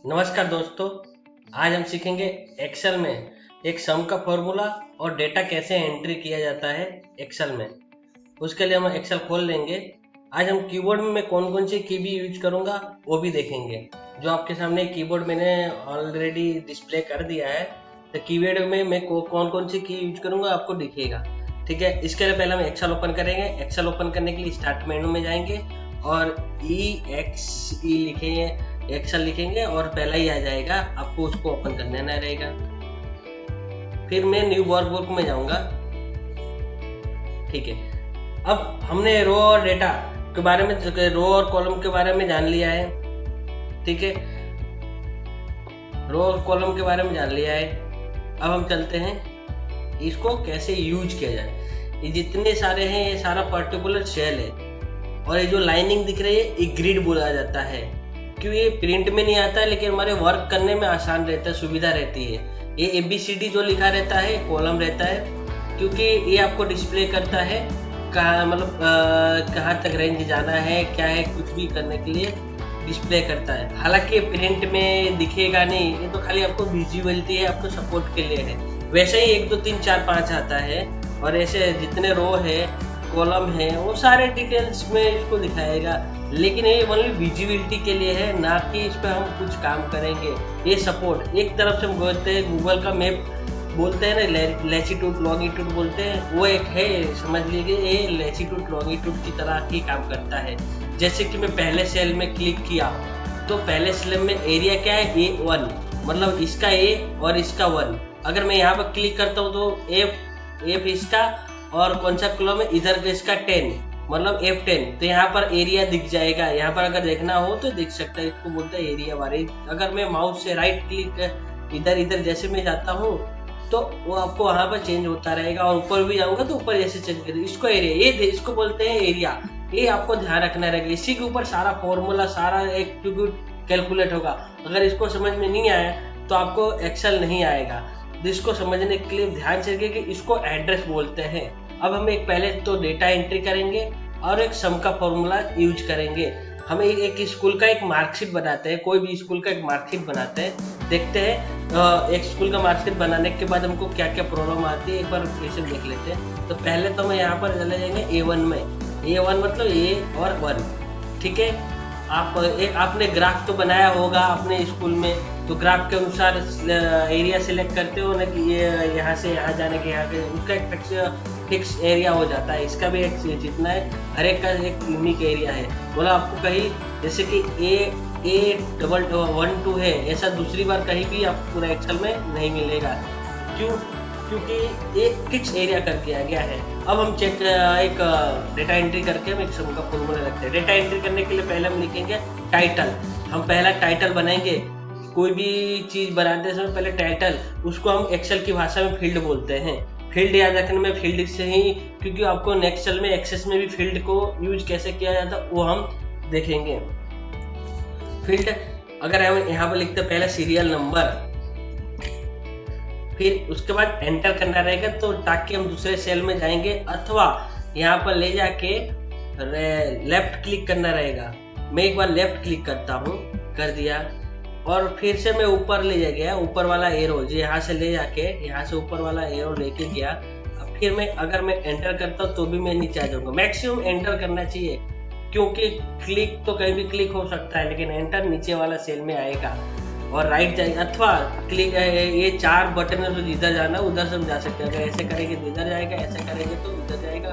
नमस्कार दोस्तों। आज हम सीखेंगे एक्सेल में एक सम का फॉर्मूला और डेटा कैसे एंट्री किया जाता है एक्सेल में। उसके लिए हम एक्सेल खोल लेंगे। आज हम कीबोर्ड में मैं कौन कौन सी की भी यूज करूंगा वो भी देखेंगे। जो आपके सामने कीबोर्ड मैंने ऑलरेडी डिस्प्ले कर दिया है, तो कीबोर्ड में मैं कौन कौन सी की यूज करूंगा आपको दिखेगा। ठीक है, इसके लिए पहले हम एक्सेल ओपन करेंगे। एक्सेल ओपन करने के लिए स्टार्ट मेनू में जाएंगे और EXE लिखेंगे, एक्सेल लिखेंगे और पहला ही आ जाएगा, आपको उसको ओपन कर लेना रहेगा। फिर मैं न्यू वर्कबुक में जाऊंगा। ठीक है, अब हमने रो और डेटा के बारे में, रो और कॉलम के बारे में जान लिया है। ठीक है, रो और कॉलम के बारे में जान लिया है। अब हम चलते हैं इसको कैसे यूज किया जाए। ये जितने सारे हैं ये सारा पर्टिकुलर सेल है और ये जो लाइनिंग दिख रही है ये ग्रिड बोला जाता है। क्यों, ये प्रिंट में नहीं आता है लेकिन हमारे वर्क करने में आसान रहता है, सुविधा रहती है। ये ABCD जो लिखा रहता है कॉलम रहता है, क्योंकि ये आपको डिस्प्ले करता है कहाँ, मतलब कहाँ तक रेंज जाना है, क्या है, कुछ भी करने के लिए डिस्प्ले करता है। हालांकि प्रिंट में दिखेगा नहीं, ये तो खाली आपको विजिबिलिटी है, आपको सपोर्ट के लिए है। वैसे ही 1 2 3 4 5 आता है और ऐसे जितने रो है कॉलम है वो सारे डिटेल्स में इसको दिखाएगा, लेकिन ये ओनली विजिबिलिटी के लिए है, ना कि इस पर हम कुछ काम करेंगे। ये सपोर्ट एक तरफ से हम बोलते हैं, गूगल का मैप बोलते हैं ना, लैटिट्यूड लॉन्गिट्यूड बोलते हैं, वो एक है, समझ लीजिए ये लैटिट्यूड लॉन्गिट्यूड की तरह ही काम करता है। जैसे कि मैं पहले सेल में क्लिक किया तो पहले सेल में एरिया क्या है, A1, मतलब इसका A और इसका 1। अगर मैं यहाँ पर क्लिक करता हूँ तो F इसका और कौन सा कॉलम है, इधर इसका 10, मतलब F10, तो यहाँ पर एरिया दिख जाएगा। यहाँ पर अगर देखना हो तो देख सकता है, इसको बोलते हैं एरिया बार। अगर मैं माउस से राइट क्लिक इधर इधर जैसे मैं जाता हूँ तो वो आपको वहाँ पर चेंज होता रहेगा, और ऊपर भी जाऊंगा तो ऊपर जैसे चेंज करेगा। इसको एरिया, ये इसको बोलते हैं एरिया। ये आपको ध्यान रखना रहेगा, इसी के ऊपर सारा फॉर्मूला, सारा एक कैलकुलेट होगा। अगर इसको समझ में नहीं आया तो आपको एक्सेल नहीं आएगा। इसको समझने के लिए ध्यान से रखिए कि इसको एड्रेस बोलते हैं। अब हम एक पहले तो डेटा एंट्री करेंगे और एक सम का फॉर्मूला यूज करेंगे। हम एक स्कूल का एक मार्कशीट बनाते हैं, कोई भी स्कूल का एक मार्कशीट बनाते हैं। देखते हैं एक स्कूल का मार्कशीट बनाने के बाद हमको क्या क्या प्रॉब्लम आती है, एक बार फिर से देख लेते हैं। तो पहले तो हम यहाँ पर चले जाएंगे A1 में। A1 मतलब A और 1। ठीक है, आपने ग्राफ तो बनाया होगा अपने स्कूल में, तो ग्राफ के अनुसार एरिया सिलेक्ट करते हो ना, कि ये यहाँ से यहाँ जाने के, यहाँ के उसका एक फिक्स एरिया हो जाता है। इसका भी एक जितना है, हर एक का एक यूनिक एरिया है। बोला आपको कहीं जैसे कि A1 2 है, ऐसा दूसरी बार कहीं भी आपको पूरा एक्सेल में नहीं मिलेगा। क्यों? क्योंकि ये फिक्स एरिया करके आ गया है। अब हम चेक एक डेटा एंट्री करके हम एक सम का फॉर्मूला रखते हैं। डेटा एंट्री करने के लिए पहले हम लिखेंगे टाइटल। हम पहला टाइटल बनाएंगे। कोई भी चीज बनाते समय पहले टाइटल, उसको हम एक्सेल की भाषा में फील्ड बोलते हैं। फील्ड याद रखने में फील्ड से ही, क्योंकि आपको एक्सेल में एक्सेस में भी फील्ड को यूज कैसे किया जाता है वो हम देखेंगे। फील्ड अगर हम यहाँ पर लिखते हैं पहले सीरियल नंबर, फिर उसके बाद एंटर करना रहेगा, तो ताकि हम दूसरे सेल में जाएंगे, अथवा यहाँ पर ले जाके लेफ्ट क्लिक करना रहेगा। मैं एक बार लेफ्ट क्लिक करता हूँ, कर दिया, और फिर से मैं ऊपर ले गया, ऊपर वाला एरो जो यहाँ से ले जाके, यहाँ से ऊपर वाला एरो लेके गया। अब फिर मैं अगर मैं एंटर करता हूँ तो भी मैं नीचे आ जाऊंगा। मैक्सिमम एंटर करना चाहिए, क्योंकि क्लिक तो कहीं भी क्लिक हो सकता है, लेकिन एंटर नीचे वाला सेल में आएगा और राइट जाएगा, अथवा क्लिक, ये 4 बटन है, तो जिधर जाना उधर से हम जा सकते हैं। अगर ऐसे करेंगे तो इधर जाएगा, ऐसे करेंगे तो इधर जाएगा।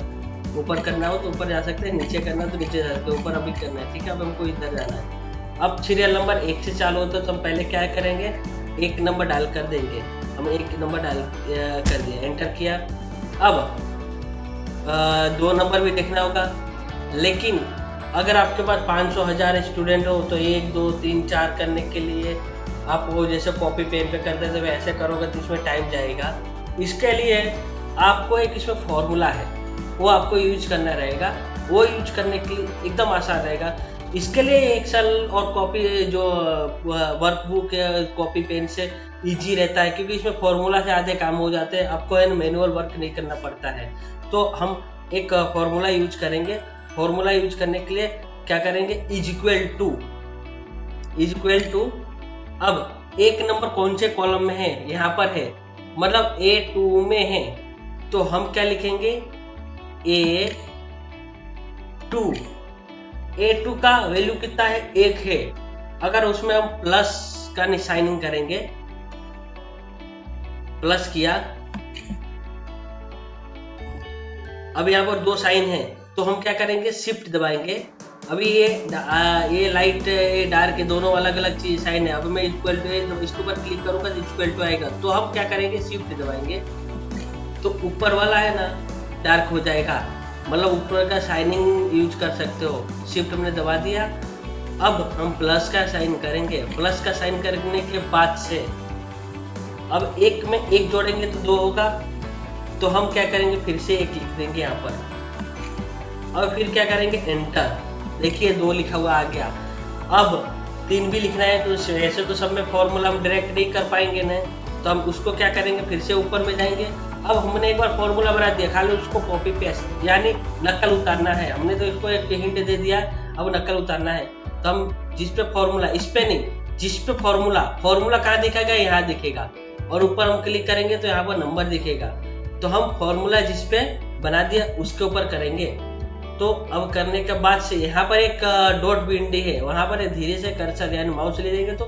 ऊपर करना हो तो ऊपर जा सकते हैं, नीचे करना तो नीचे जा सकते हैं। ऊपर अभी करना है, ठीक है। अब हमको इधर जाना है। अब सीरियल नंबर 1 से चालू होता है, तो हम पहले क्या करेंगे, 1 नंबर डायल कर देंगे। हम 1 नंबर डायल कर दिया, एंटर किया। अब 2 नंबर भी देखना होगा, लेकिन अगर आपके पास 500 1000 स्टूडेंट हो तो 1 2 3 4 करने के लिए आप वो जैसे कॉपी पेन पे करते थे वैसे करोगे तो इसमें टाइम जाएगा। इसके लिए आपको एक इसमें फॉर्मूला है, वो आपको यूज करना रहेगा। वो यूज करने के लिए एकदम आसान रहेगा। इसके लिए एक्सेल और कॉपी जो वर्कबुक या कॉपी पेन से इजी रहता है, क्योंकि इसमें फॉर्मूला से आधे काम हो जाते हैं, आपको मैनुअल वर्क नहीं करना पड़ता है। तो हम एक फॉर्मूला यूज करेंगे। फॉर्मूला यूज करने के लिए क्या करेंगे, इज इक्वल टू अब एक नंबर कौन से कॉलम में है, यहाँ पर है, मतलब A2 में है, तो हम क्या लिखेंगे, A2 का वैल्यू कितना है, 1 है। अगर उसमें हम प्लस का निशानिंग करेंगे, प्लस किया, अब यहाँ पर 2 साइन है, तो हम क्या करेंगे, शिफ्ट दबाएंगे। अभी ये लाइट ये डार्क के दोनों अलग अलग चीज साइन है। अब मैं इक्वल टू इसके ऊपर क्लिक करूंगा तो इक्वल टू आएगा, तो हम क्या करेंगे, शिफ्ट दबाएंगे, तो ऊपर वाला है ना डार्क हो जाएगा, मतलब ऊपर का साइनिंग यूज कर सकते हो। शिफ्ट हमने दबा दिया। अब हम प्लस का साइन करेंगे, प्लस का साइन करने के बाद से अब एक में एक जोड़ेंगे तो 2 होगा, तो हम क्या करेंगे, फिर से 1 लिख देंगे यहाँ पर, और फिर क्या करेंगे, एंटर। देखिए 2 लिखा हुआ आ गया। अब 3 भी लिखना है, तो ऐसे तो सब में फॉर्मूला हम डायरेक्ट नहीं कर पाएंगे ना, तो हम उसको क्या करेंगे, फिर से ऊपर में जाएंगे। अब हमने एक बार फॉर्मूला बना दिया, खाली उसको कॉपी पेस्ट यानी नकल उतारना है। हमने तो इसको एक हिंट दे दिया, अब नकल उतारना है। तो हम जिस पे फॉर्मूला, इस पे नहीं, जिस पे फॉर्मूला कहाँ दिखेगा, यहाँ दिखेगा, और ऊपर हम क्लिक करेंगे तो यहाँ पर नंबर दिखेगा। तो हम फॉर्मूला जिस पे बना दिया उसके ऊपर करेंगे। तो अब करने के बाद से यहाँ पर एक डॉट बिंदी है, वहां पर धीरे से कर्सर यानी माउस ले देंगे तो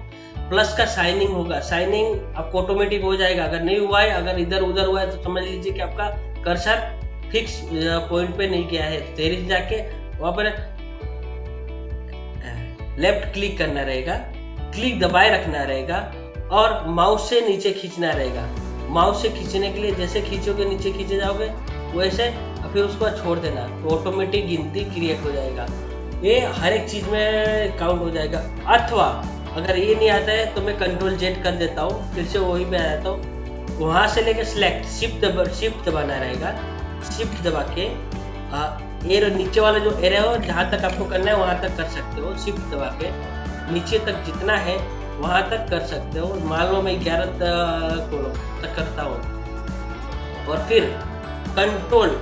प्लस का साइनिंग होगा। साइनिंग आपको ऑटोमेटिक हो जाएगा। अगर नहीं हुआ है, अगर इधर उधर हुआ है, तो समझ लीजिए कि आपका कर्सर फिक्स पॉइंट पे नहीं गया है। धीरे से जाके वहां पर लेफ्ट क्लिक करना रहेगा, क्लिक दबाए रखना रहेगा, और माउस से नीचे खींचना रहेगा। माउस से खींचने के लिए जैसे खींचोगे नीचे खींचे जाओगे वैसे, फिर उसको छोड़ देना, तो ऑटोमेटिक गिनती क्रिएट हो जाएगा। ये हर एक चीज में काउंट हो जाएगा। अथवा अगर ये नहीं आता है तो मैं कंट्रोल जेड कर देता हूँ, फिर से वही पे आ जाता हूँ। वहां से लेकर सिलेक्ट शिफ्ट दबाना रहेगा। शिफ्ट दबा के एरो नीचे वाला जो एरो हो जहाँ तक आपको करना है वहां तक कर सकते हो। शिफ्ट दबा के नीचे तक जितना है वहां तक कर सकते हो। मान लो मैं 11 तक करता हूँ, और फिर कंट्रोल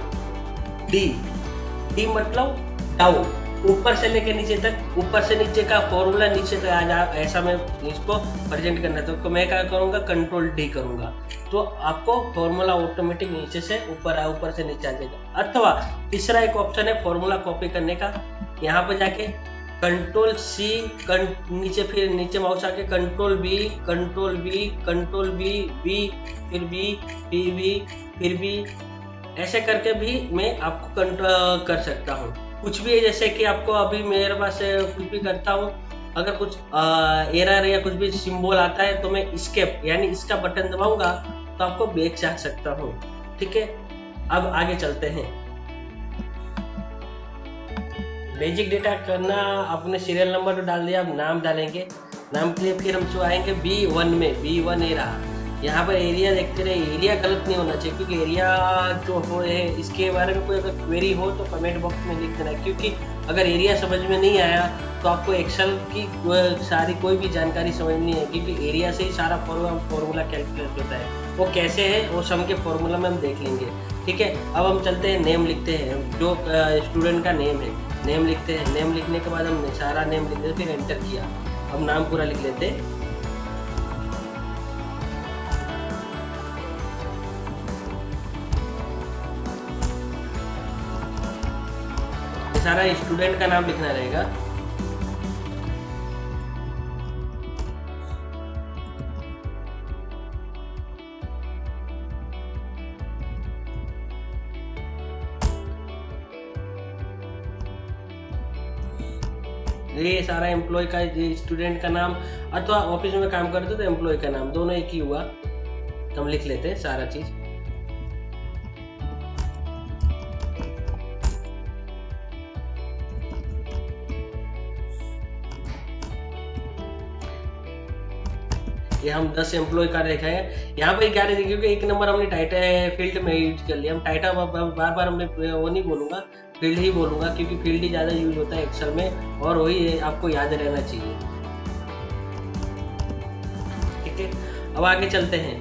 डी मतलब डाउन, ऊपर से लेके नीचे तक, ऊपर से नीचे का फॉर्मूला नीचे तक आ जा, ऐसा मैं इसको प्रेजेंट करना है। तो मैं क्या करूंगा, कंट्रोल डी करूंगा, तो आपको फॉर्मूला ऑटोमेटिक नीचे से ऊपर ऊपर से नीचे आ जाएगा। अथवा तीसरा एक ऑप्शन है फॉर्मूला कॉपी करने का, यहाँ पर जाके कंट्रोल सी नीचे, फिर नीचे माउस आके control B control B control B B फिर बी फिर बी ऐसे करके भी मैं आपको कंट्रोल कर सकता हूँ। कुछ भी है, जैसे कि आपको अभी मेरे पास कुछ भी करता हूँ, अगर कुछ एरर या कुछ भी सिंबल आता है तो मैं एस्केप यानी इसका बटन दबाऊंगा तो आपको बैक जा सकता हूँ। ठीक है, अब आगे चलते हैं। बेसिक डेटा करना, अपने सीरियल नंबर तो डाल दिया, अब नाम डालेंगे। नाम के लिए फिर हम जो आएंगे B1 में, B1 ए रहा, यहाँ पर एरिया देखते रहे। एरिया गलत नहीं होना चाहिए, क्योंकि एरिया जो हो है इसके बारे में कोई अगर क्वेरी हो तो कमेंट बॉक्स में लिख देना, क्योंकि अगर एरिया समझ में नहीं आया तो आपको एक्सेल की सारी कोई भी जानकारी समझनी है, क्योंकि एरिया से ही सारा फॉर्मूला कैलकुलेट होता है। वो कैसे है वो सम के फॉर्मूला में हम देख लेंगे। ठीक है, अब हम चलते हैं, नेम लिखते हैं, जो स्टूडेंट का नेम है, नेम लिखते हैं। नेम लिखने के बाद हमने सारा नेम लिख दिया, फिर एंटर किया। अब नाम पूरा लिख लेते हैं। सारा स्टूडेंट का नाम लिखना रहेगा। ये सारा एम्प्लॉय का, स्टूडेंट का नाम, अथवा ऑफिस में काम करते तो एम्प्लॉय का नाम, दोनों एक ही हुआ। हम लिख लेते हैं सारा चीज। ये हम 10 एम्प्लॉय का देखा है। यहाँ पर क्या देखिए, क्योंकि एक नंबर हमने टाइटल फील्ड में यूज कर लिया। हम टाइटल बार बार हमने वो नहीं बोलूंगा, फील्ड ही बोलूंगा, क्योंकि फील्ड ही ज्यादा यूज होता है एक्सेल में, और वही आपको याद रहना चाहिए। ठीक है, अब आगे चलते हैं।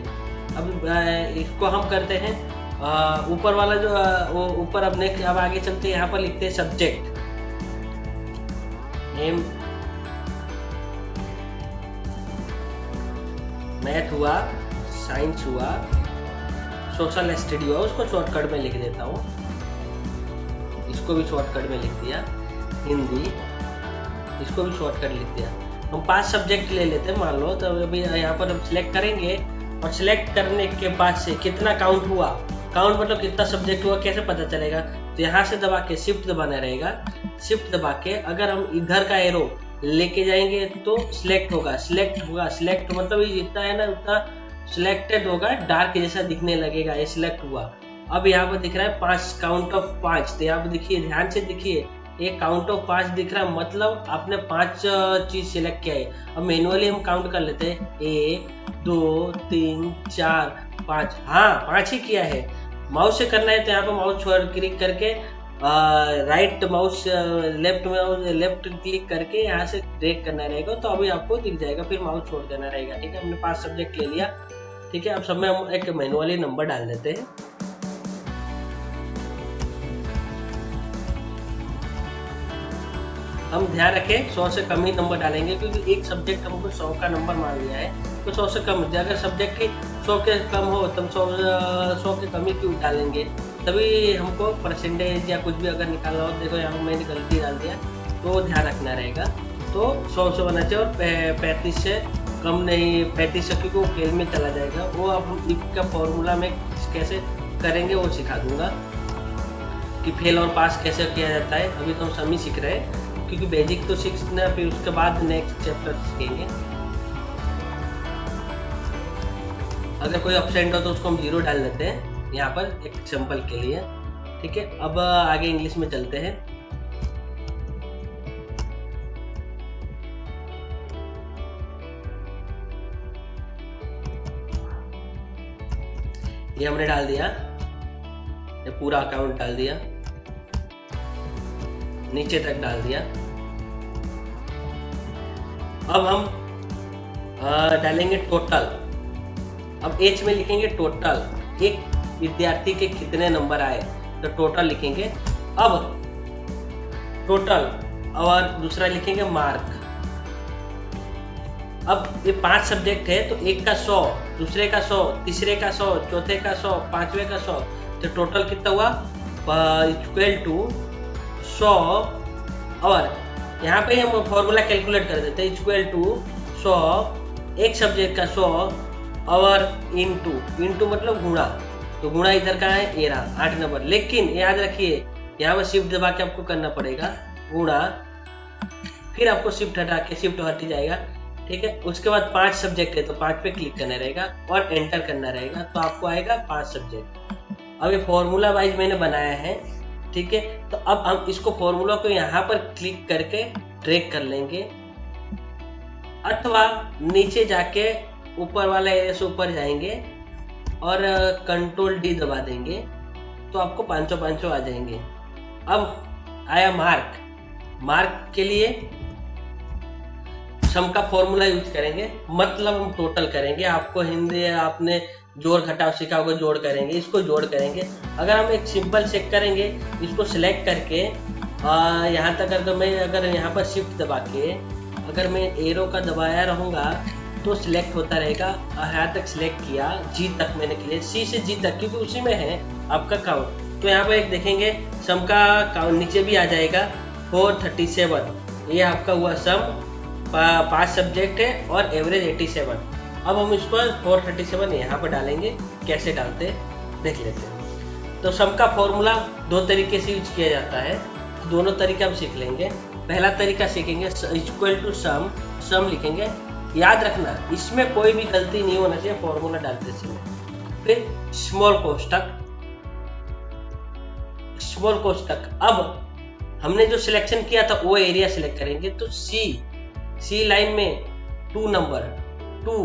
अब इसको हम करते हैं ऊपर वाला जो वो ऊपर। अब नेक्स्ट अब आगे चलते हैं, यहाँ पर लिखते हैं सब्जेक्ट नेम। मैथ हुआ, साइंस हुआ, सोशल स्टडी हुआ, उसको शॉर्टकट में लिख देता हूँ, इसको भी शॉर्टकट में लिख दिया, हिंदी इसको भी शॉर्टकट लिख दिया। हम 5 सब्जेक्ट ले लेते हैं मान लो, तो अभी यहाँ पर हम सिलेक्ट करेंगे और सिलेक्ट करने के बाद से कितना काउंट हुआ, काउंट मतलब कितना सब्जेक्ट हुआ कैसे पता चलेगा, तो यहाँ से दबा के शिफ्ट दबाना रहेगा, शिफ्ट दबा के अगर हम इधर का एरो लेके जाएंगे तो सिलेक्ट होगा, सिलेक्ट मतलब ये जितना है ना उतना सिलेक्टेड होगा, डार्क जैसा दिखने लगेगा, ये सिलेक्ट हुआ। अब यहाँ पर दिख रहा है 5, काउंट ऑफ 5, तो यहाँ पर देखिए ध्यान से देखिए, एक काउंट ऑफ 5 दिख रहा है, मतलब आपने 5 चीज सिलेक्ट किया है। अब मैनुअली हम काउंट कर लेते हैं, 1 2 3 4 5, हाँ 5 ही किया है। माउस से करना है तो यहाँ पर माउस क्लिक करके राइट माउस लेफ्ट क्लिक करके यहाँ से ड्रैग करना रहेगा, तो अभी आपको दिख जाएगा, फिर माउस छोड़ देना रहेगा। ठीक है, हमने 5 सब्जेक्ट ले लिया। ठीक है, अब सब में हम एक मैनुअली नंबर डाल देते हैं। हम ध्यान रखें 100 से कम ही नंबर डालेंगे, क्योंकि एक सब्जेक्ट हमको 100 का नंबर मान लिया है, तो 100 से कम, अगर सब्जेक्ट की 100 के कम हो तो हम 100 के कम ही क्यों डालेंगे, तभी हमको परसेंटेज या कुछ भी अगर निकालना हो। देखो यहाँ मैंने गलती डाल दिया, तो ध्यान रखना रहेगा, तो 100 से होना चाहिए और 35 से कम नहीं, 35 से क्योंकि वो फेल में चला जाएगा। वो अब हम इफ का फॉर्मूला में कैसे करेंगे वो सिखा दूंगा कि फेल और पास कैसे किया जाता है। अभी तो हम सभी सीख रहे हैं, क्योंकि बेसिक तो सीखना, फिर उसके बाद नेक्स्ट चैप्टर सीखेंगे। अगर कोई एब्सेंट हो तो उसको हम 0 डाल देते हैं यहाँ पर एक एग्जांपल के लिए। ठीक है, अब आगे इंग्लिश में चलते हैं। ये हमने डाल दिया, ये पूरा अकाउंट डाल दिया, नीचे तक डाल दिया। अब हम डालेंगे टोटल। अब एच में लिखेंगे टोटल, एक विद्यार्थी के कितने नंबर आए, तो टोटल लिखेंगे। अब टोटल और दूसरा लिखेंगे मार्क। अब ये 5 सब्जेक्ट है, तो एक का 100, दूसरे का 100, तीसरे का 100, चौथे का 100, पांचवे का 100, तो टोटल कितना हुआ, इक्वल टू 100। और यहाँ पे हम फॉर्मूला कैलकुलेट कर देते हैं, इक्वल टू 100, एक सब्जेक्ट का 100 और इंटू मतलब गुणा, तो गुणा इधर का है, ये रहा 8 नंबर। लेकिन याद रखिए यहाँ पर शिफ्ट दबा के आपको करना पड़ेगा, गुणा, फिर आपको शिफ्ट हटा के, शिफ्ट हट जाएगा। ठीक है, उसके बाद 5 सब्जेक्ट है तो 5 पे क्लिक करना रहेगा और एंटर करना रहेगा, तो आपको आएगा 5 सब्जेक्ट। अब ये फॉर्मूला वाइज मैंने बनाया है। ठीक है, तो अब हम इसको फॉर्मूला को यहाँ पर क्लिक करके ड्रैग कर लेंगे, अथवा नीचे जाके ऊपर वाला एरिया से ऊपर जाएंगे और कंट्रोल डी दबा देंगे, तो आपको 500 आ जाएंगे। अब आया मार्क। मार्क के लिए सम का फॉर्मूला यूज करेंगे, मतलब हम टोटल करेंगे। आपको हिंदी आपने जोड़ घटाव सीखा होगा, जोड़ करेंगे, इसको जोड़ करेंगे। अगर हम एक सिंपल चेक करेंगे, इसको सिलेक्ट करके यहाँ तक अगर यहाँ पर शिफ्ट दबा के अगर मैं एरो का दबाया रहूँगा तो सिलेक्ट होता रहेगा। यहाँ तक सिलेक्ट किया, जी तक मैंने किया, सी से जी तक, क्योंकि उसी में है आपका काउंट। तो यहाँ पर एक देखेंगे सम का काउंट नीचे भी आ जाएगा 437, ये आपका हुआ सम, 5 सब्जेक्ट है और एवरेज 87। अब हम इस पर 437 यहाँ पर डालेंगे, कैसे डालते देख लेते हैं। तो सम का फॉर्मूला 2 तरीके से यूज किया जाता है, दोनों तरीके हम सीख लेंगे। पहला तरीका सीखेंगे, इक्वल टू सम, सम लिखेंगे। याद रखना इसमें कोई भी गलती नहीं होना चाहिए फॉर्मूला डालते समय। फिर स्मॉल कोष्टक, स्मॉल कोष्टक। अब हमने जो सिलेक्शन किया था वो एरिया सिलेक्ट करेंगे, तो सी लाइन में 2 नंबर 2,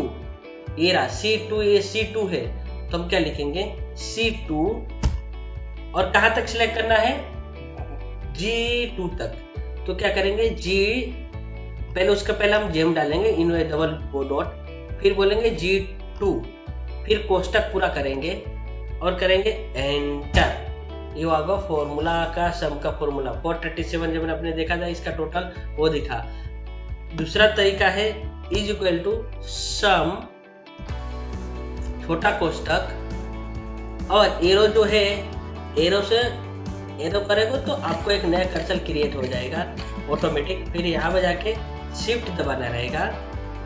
ये रहा C2, ये C2 है, तो हम क्या लिखेंगे C2, और कहां तक सिलेक्ट करना है, G2 तक। तो क्या करेंगे G, पहले उसका पहले हम जेम डालेंगे, इन डबल डॉट, फिर बोलेंगे G2, फिर कोष्टक पूरा करेंगे और करेंगे एंटर। ये होगा फॉर्मूला का, सम का फॉर्मूला 437 जब आपने देखा था, इसका टोटल वो दिखा। दूसरा तरीका है इज इक्वल टू सम छोटा कोष्टक और एरो जो है, एरो करेगा तो आपको एक नया कर्सर क्रिएट हो जाएगा ऑटोमेटिक। फिर यहाँ पे जाके शिफ्ट दबाना रहेगा,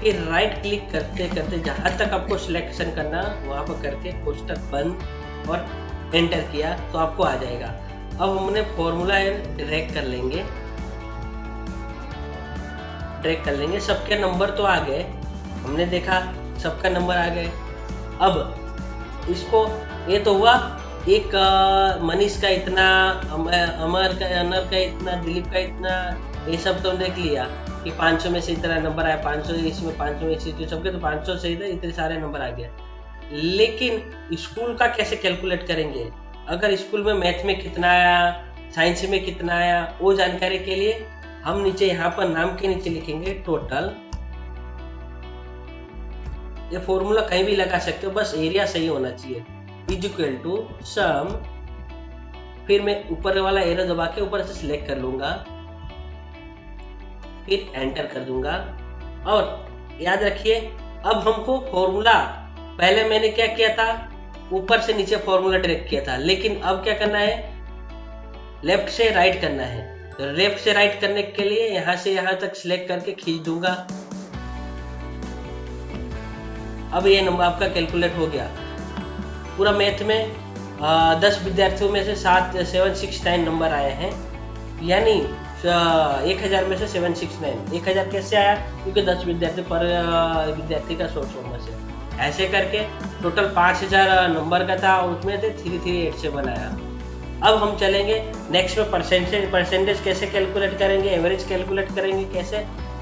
फिर राइट क्लिक करते करते जहाँ तक आपको सिलेक्शन करना वहाँ पर करके कोष्टक बंद और एंटर किया तो आपको आ जाएगा। अब हमने फॉर्मूला ड्रैग कर लेंगे, सबके नंबर तो आ गए, हमने देखा सबका नंबर आ गए। अब इसको ये तो हुआ एक मनीष का इतना, अमर का इतना, दिलीप का इतना, ये सब तो देख लिया कि 500 में से इतना नंबर आया, 500 इसमें 500 में से सबके तो 500 से इतने सारे नंबर आ गए। लेकिन स्कूल का कैसे कैलकुलेट करेंगे? अगर स्कूल में मैथ में कितना आया, साइंस में कितना आया, वो जानकारी के लिए हम नीचे यहाँ पर नाम के नीचे लिखेंगे टोटल। ये फॉर्मूला कहीं भी लगा सकते हो, बस एरिया सही होना चाहिए, इज इक्वल टू सम। फिर मैं ऊपर वाला एरो दबा के ऊपर से सिलेक्ट कर लूंगा, फिर एंटर कर दूंगा। और याद रखिए अब हमको फॉर्मूला, पहले मैंने क्या किया था, ऊपर से नीचे फॉर्मूला ड्रैग किया था, लेकिन अब क्या करना है, लेफ्ट से राइट करना है। तो लेफ्ट से राइट करने के लिए यहां से यहां तक सिलेक्ट करके खींच दूंगा। अब ये नंबर आपका कैलकुलेट हो गया। पूरा मैथ में 10 विद्यार्थियों में से 769 नंबर आए हैं, यानी 1000 में से 769। 1000 कैसे आया? क्योंकि 10 विद्यार्थी पर विद्यार्थी का सोर्स होने से। ऐसे करके टोटल 5000 नंबर का था, उसमें से 338 से बनाया। अब हम चलेंगे नेक्स्ट में परसेंटेज कैसे कैलकुलेट करेंगे, एवरेज कैलकुलेट करेंगे कैसे,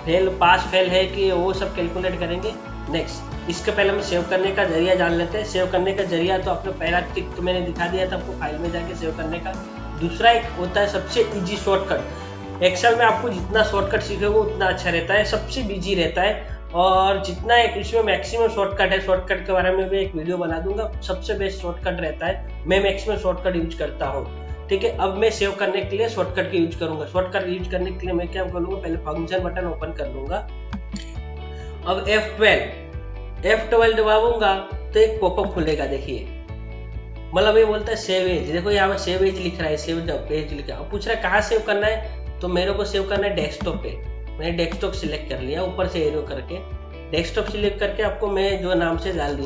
फेल पास फेल है कि वो सब कैलकुलेट करेंगे नेक्स्ट। इसके पहले हम सेव करने का जरिया जान लेते हैं। सेव करने का जरिया तो आपने पहला ट्रिक तो मैंने दिखा दिया था आपको, फाइल में जाके सेव करने का। दूसरा एक होता है सबसे इजी शॉर्टकट। एक्सेल में आपको जितना शॉर्टकट सीखोगे उतना अच्छा रहता है, सबसे बिजी रहता है। और जितना एक इसमें मैक्सिमम शॉर्टकट है, शॉर्टकट के बारे में भी एक वीडियो बना दूंगा। सबसे बेस्ट शॉर्टकट रहता है, मैं मैक्सिमम शॉर्टकट यूज करता हूँ। ठीक है, अब मैं सेव करने के लिए शॉर्टकट का यूज करूंगा। शॉर्टकट यूज करने के लिए मैं क्या करूंगा, पहले फंक्शन बटन ओपन कर लूंगा। अब F12 दबाऊंगा तो एक पॉपअप खुलेगा। देखिए, मतलब ये बोलता है सेव एज। देखो यहाँ पर सेव एज लिख रहा है, सेव पेज लिखा है। अब पूछ रहा है कहाँ सेव करना है, तो मेरे को सेव करना है डेस्कटॉप पे। मैंने डेस्कटॉप सिलेक्ट कर लिया, ऊपर से एरो करके डेस्कटॉप सिलेक्ट करके आपको मैं जो नाम से डाल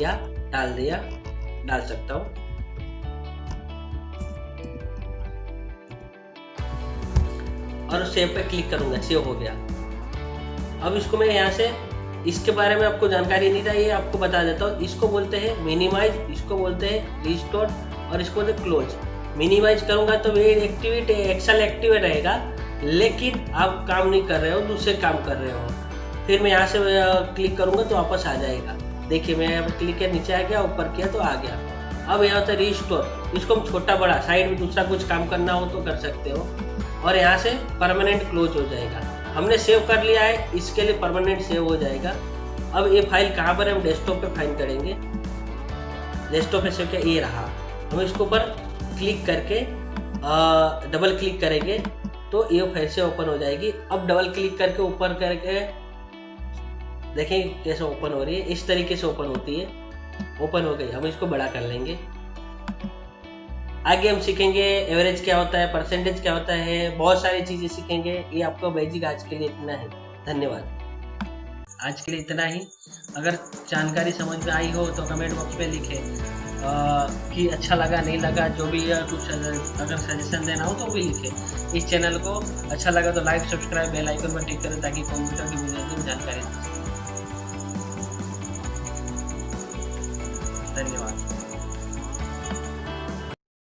सकता हूँ। और सेव पे क्लिक करूंगा, सेव हो गया। अब इसको मैं यहाँ से, इसके बारे में आपको जानकारी नहीं था, ये आपको बता देता हूँ। इसको बोलते हैं मिनिमाइज, इसको बोलते हैं रिस्टोर और इसको बोलते हैं क्लोज। मिनिमाइज करूंगा तो ये एक्टिविटी एक्सेल एक्टिव रहेगा, लेकिन आप काम नहीं कर रहे हो, दूसरे काम कर रहे हो। फिर मैं यहाँ से क्लिक करूंगा तो वापस आ जाएगा। देखिए मैं यहाँ पर क्लिक किया, नीचे आ गया, ऊपर किया तो आ गया। अब यहाँ से रिस्टोर, इसको हम छोटा बड़ा साइड में दूसरा कुछ काम करना हो तो कर सकते हो। और यहाँ से परमानेंट क्लोज हो जाएगा। हमने सेव कर लिया है, इसके लिए परमानेंट सेव हो जाएगा। अब ये फाइल कहाँ पर है, हम डेस्कटॉप पे फाइंड करेंगे। डेस्कटॉप पे सेव किया, ये रहा। हम इसके ऊपर क्लिक करके डबल क्लिक करेंगे तो ये फिर से ओपन हो जाएगी। अब डबल क्लिक करके ऊपर करके देखें कैसे ओपन हो रही है, इस तरीके से ओपन होती है। ओपन हो गई। हम इसको बड़ा कर लेंगे। आगे हम सीखेंगे एवरेज क्या होता है, परसेंटेज क्या होता है, बहुत सारी चीजें सीखेंगे। ये आपका बेसिक आज के लिए इतना है। धन्यवाद। आज के लिए इतना ही। अगर जानकारी समझ में आई हो तो कमेंट बॉक्स में लिखें कि अच्छा लगा नहीं लगा, जो भी कुछ अगर सजेशन देना हो तो भी लिखें। इस चैनल को अच्छा लगा तो लाइक, सब्सक्राइब, बेल आइकन पर टिक करें ताकि कंप्यूटर की बुनियादी जानकारी। धन्यवाद।